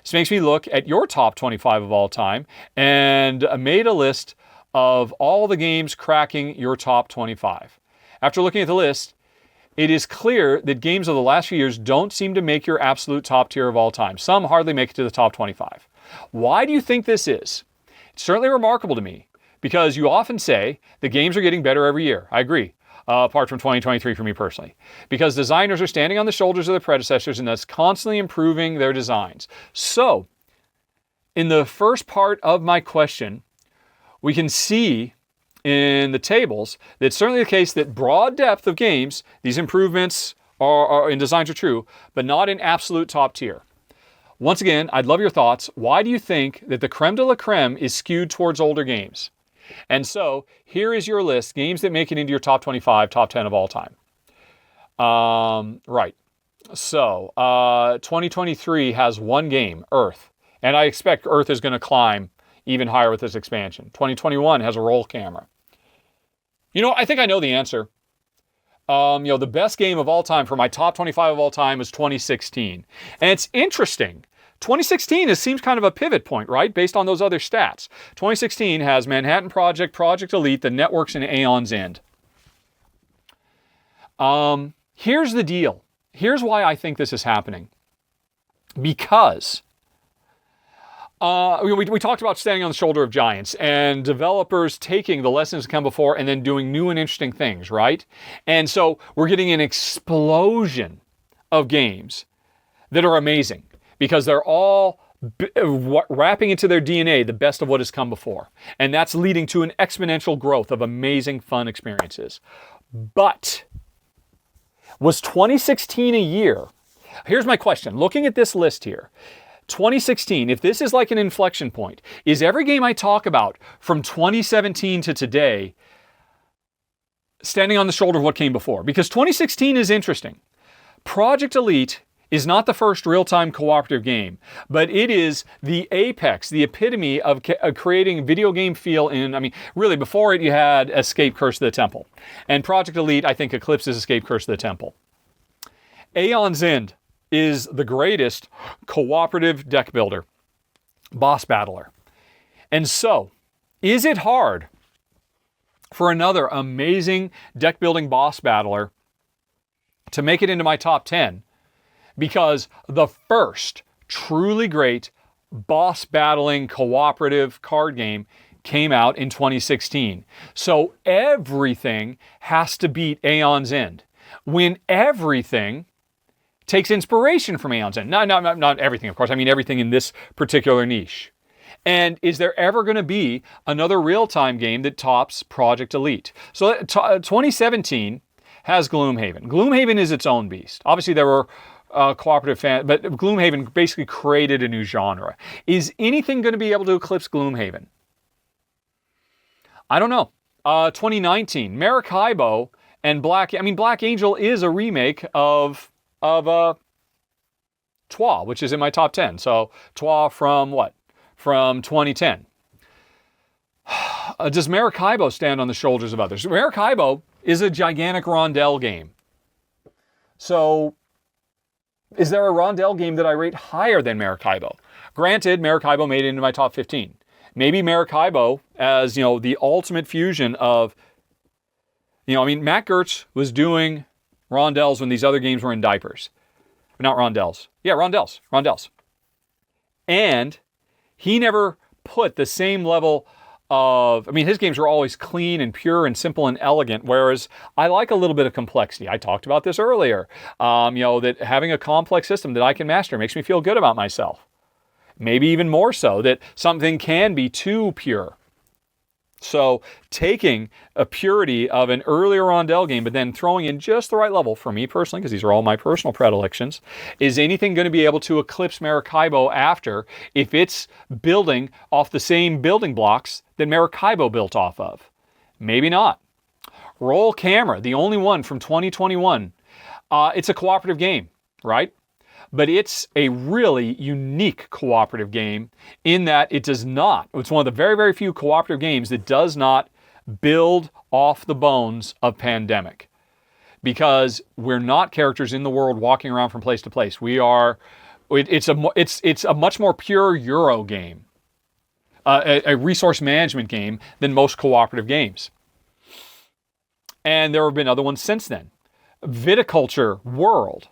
This makes me look at your top 25 of all time and made a list of all the games cracking your top 25. After looking at the list, it is clear that games of the last few years don't seem to make your absolute top tier of all time. Some hardly make it to the top 25. Why do you think this is? It's certainly remarkable to me because you often say the games are getting better every year. I agree, apart from 2023 for me personally. Because designers are standing on the shoulders of their predecessors and thus constantly improving their designs. So, in the first part of my question, we can see in the tables that it's certainly the case that broad depth of games, these improvements are in designs are true, but not in absolute top tier. Once again, I'd love your thoughts. Why do you think that the creme de la creme is skewed towards older games? And so here is your list, games that make it into your top 25, top 10 of all time. Right. So 2023 has one game, Earth. And I expect Earth is going to climb even higher with this expansion. 2021 has a roll camera. I think I know the answer. The best game of all time for my top 25 of all time is 2016. And it's interesting. 2016 seems kind of a pivot point, right? Based on those other stats. 2016 has Manhattan Project, Project Elite, The Networks, and Aeon's End. Here's the deal. Here's why I think this is happening. Because we talked about standing on the shoulder of giants and developers taking the lessons that come before and then doing new and interesting things, right? And so we're getting an explosion of games that are amazing because they're all wrapping into their DNA the best of what has come before. And that's leading to an exponential growth of amazing, fun experiences. But was 2016 a year? Here's my question. Looking at this list here, 2016, if this is like an inflection point, is every game I talk about from 2017 to today standing on the shoulder of what came before? Because 2016 is interesting. Project Elite is not the first real-time cooperative game, but it is the apex, the epitome of creating video game feel really before it you had Escape Curse of the Temple. And Project Elite, I think, eclipses Escape Curse of the Temple. Aeon's End is the greatest cooperative deck builder, boss battler. And so, is it hard for another amazing deck building boss battler to make it into my top 10? Because the first truly great boss battling cooperative card game came out in 2016. So everything has to beat Aeon's End. When everything takes inspiration from Aeon's End. Not everything, of course. I mean everything in this particular niche. And is there ever going to be another real-time game that tops Project Elite? So 2017 has Gloomhaven. Gloomhaven is its own beast. Obviously there were cooperative fans, but Gloomhaven basically created a new genre. Is anything going to be able to eclipse Gloomhaven? I don't know. 2019, Maracaibo and Black Angel is a remake of Twa, which is in my top 10. So Twa from what? From 2010. Does Maracaibo stand on the shoulders of others? Maracaibo is a gigantic rondel game. So is there a rondel game that I rate higher than Maracaibo? Granted, Maracaibo made it into my top 15. Maybe Maracaibo as, the ultimate fusion of, Matt Gertz was doing rondels when these other games were in diapers. Not rondels. Yeah, rondels. And he never put the same level of, his games were always clean and pure and simple and elegant, whereas I like a little bit of complexity. I talked about this earlier. That having a complex system that I can master makes me feel good about myself. Maybe even more so, that something can be too pure. So taking a purity of an earlier rondel game, but then throwing in just the right level, for me personally, because these are all my personal predilections, is anything going to be able to eclipse Maracaibo after if it's building off the same building blocks that Maracaibo built off of? Maybe not. Roll Camera, the only one from 2021. It's a cooperative game, right? But it's a really unique cooperative game in that it's one of the very, very few cooperative games that does not build off the bones of Pandemic. Because we're not characters in the world walking around from place to place. It's a much more pure Euro game, a resource management game than most cooperative games. And there have been other ones since then. Viticulture World.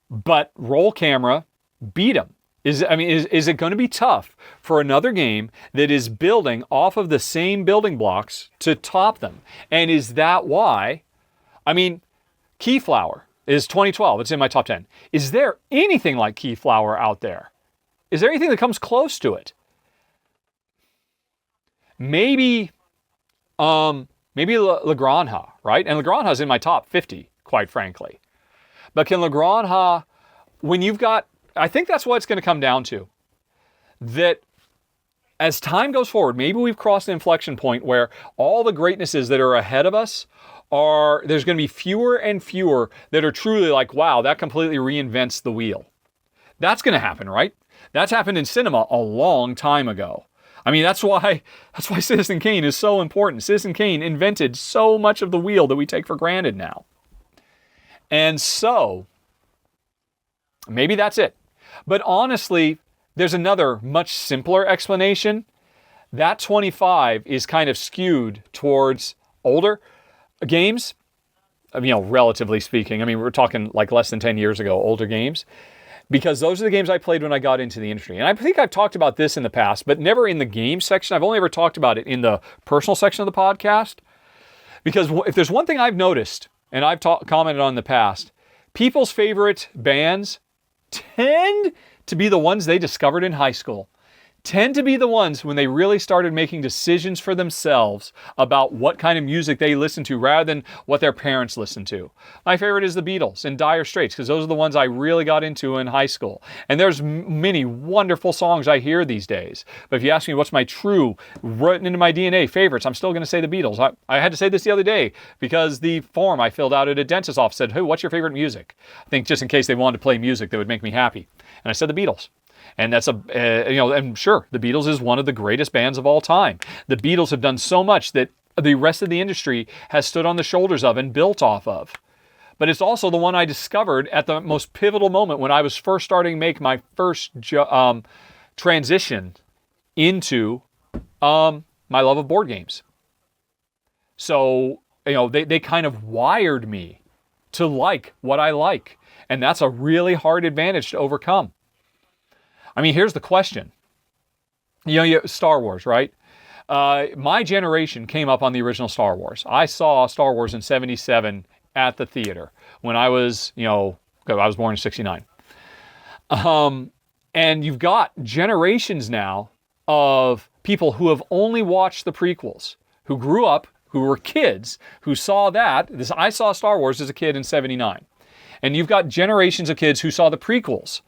But Roll Camera beat them. Is it going to be tough for another game that is building off of the same building blocks to top them? And is that why? Keyflower is 2012. It's in my top 10. Is there anything like Keyflower out there? Is there anything that comes close to it? Maybe La Granja, right? And La Granja is in my top 50, quite frankly. But can La Granja, I think that's what it's going to come down to. That as time goes forward, maybe we've crossed an inflection point where all the greatnesses that are ahead of us there's going to be fewer and fewer that are truly like, wow, that completely reinvents the wheel. That's going to happen, right? That's happened in cinema a long time ago. That's why Citizen Kane is so important. Citizen Kane invented so much of the wheel that we take for granted now. And so, maybe that's it. But honestly, there's another much simpler explanation. That 25 is kind of skewed towards older games, relatively speaking. We're talking like less than 10 years ago, older games. because those are the games I played when I got into the industry. And I think I've talked about this in the past, but never in the game section. I've only ever talked about it in the personal section of the podcast. Because if there's one thing I've noticed, and I've commented on in the past, people's favorite bands tend to be the ones they discovered in high school. Tend to be the ones when they really started making decisions for themselves about what kind of music they listen to rather than what their parents listened to. My favorite is the Beatles and Dire Straits, because those are the ones I really got into in high school. And there's many wonderful songs I hear these days. But if you ask me what's my true, written into my DNA favorites, I'm still going to say the Beatles. I had to say this the other day because the form I filled out at a dentist's office said, hey, what's your favorite music? I think just in case they wanted to play music that would make me happy. And I said the Beatles. And that's and sure, the Beatles is one of the greatest bands of all time. The Beatles have done so much that the rest of the industry has stood on the shoulders of and built off of. But it's also the one I discovered at the most pivotal moment when I was first starting to make my first transition into my love of board games. So, they kind of wired me to like what I like. And that's a really hard advantage to overcome. I mean, here's the question. Star Wars, right? My generation came up on the original Star Wars. I saw Star Wars in 77 at the theater when I was, I was born in 69. And you've got generations now of people who have only watched the prequels, who grew up, who were kids, who saw that. I saw Star Wars as a kid in 79. And you've got generations of kids who saw the prequels.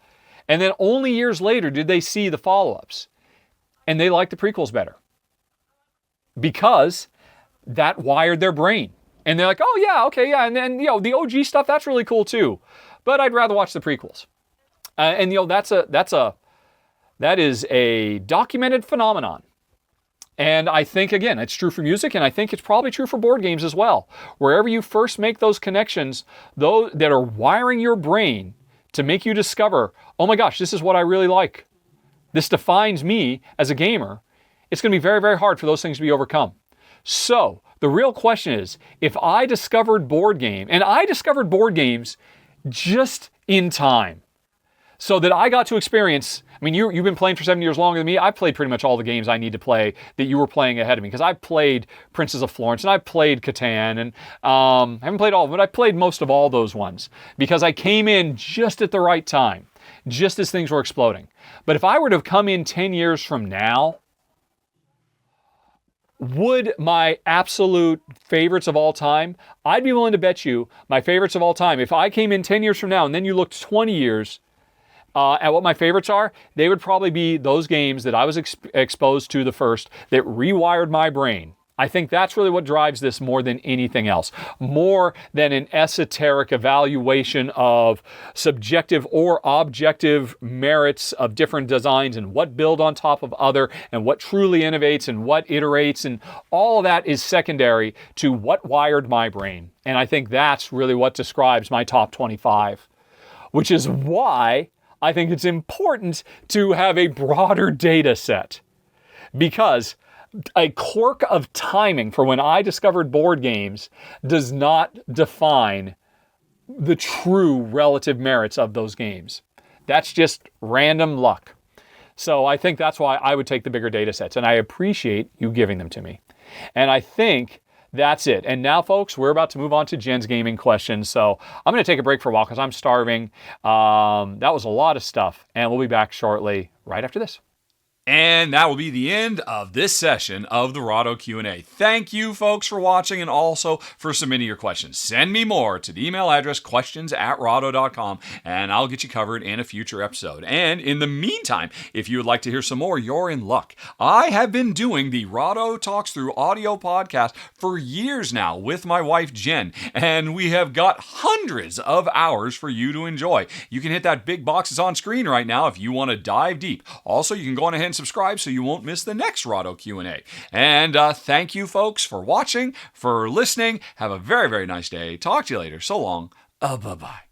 And then only years later did they see the follow-ups. And they liked the prequels better. Because that wired their brain. And they're like, oh yeah, okay, yeah. And then, the OG stuff, that's really cool too. But I'd rather watch the prequels. And that is a documented phenomenon. And I think, again, it's true for music, and I think it's probably true for board games as well. Wherever you first make those connections, those that are wiring your brain to make you discover, oh my gosh, this is what I really like. This defines me as a gamer. It's going to be very, very hard for those things to be overcome. So the real question is, if I discovered board game, and I discovered board games just in time, so that I got to experience, I mean, you've been playing for 7 years longer than me. I've played pretty much all the games I need to play that you were playing ahead of me, because I've played Princes of Florence and I've played Catan, and I haven't played all of them, but I played most of all those ones because I came in just at the right time, just as things were exploding. But if I were to have come in 10 years from now, would my absolute favorites of all time, I'd be willing to bet you my favorites of all time, if I came in 10 years from now and then you looked 20 years at what my favorites are, they would probably be those games that I was exposed to the first that rewired my brain. I think that's really what drives this more than anything else. More than an esoteric evaluation of subjective or objective merits of different designs and what build on top of other and what truly innovates and what iterates, and all of that is secondary to what wired my brain. And I think that's really what describes my top 25, which is why I think it's important to have a broader data set, because a quirk of timing for when I discovered board games does not define the true relative merits of those games. That's just random luck. So I think that's why I would take the bigger data sets, and I appreciate you giving them to me. And I think that's it. And now, folks, we're about to move on to Jen's gaming questions. So I'm going to take a break for a while because I'm starving. That was a lot of stuff. And we'll be back shortly, right after this. And that will be the end of this session of the Rahdo Q&A. Thank you, folks, for watching and also for submitting your questions. Send me more to the email address questions@rahdo.com, and I'll get you covered in a future episode. And in the meantime, if you would like to hear some more, you're in luck. I have been doing the Rahdo Talks Through audio podcast for years now with my wife, Jen, and we have got hundreds of hours for you to enjoy. You can hit that big box that's on screen right now if you want to dive deep. Also, you can go on ahead and subscribe so you won't miss the next Rahdo Q&A. And thank you, folks, for watching, for listening. Have a very, very nice day. Talk to you later. So long. Bye-bye.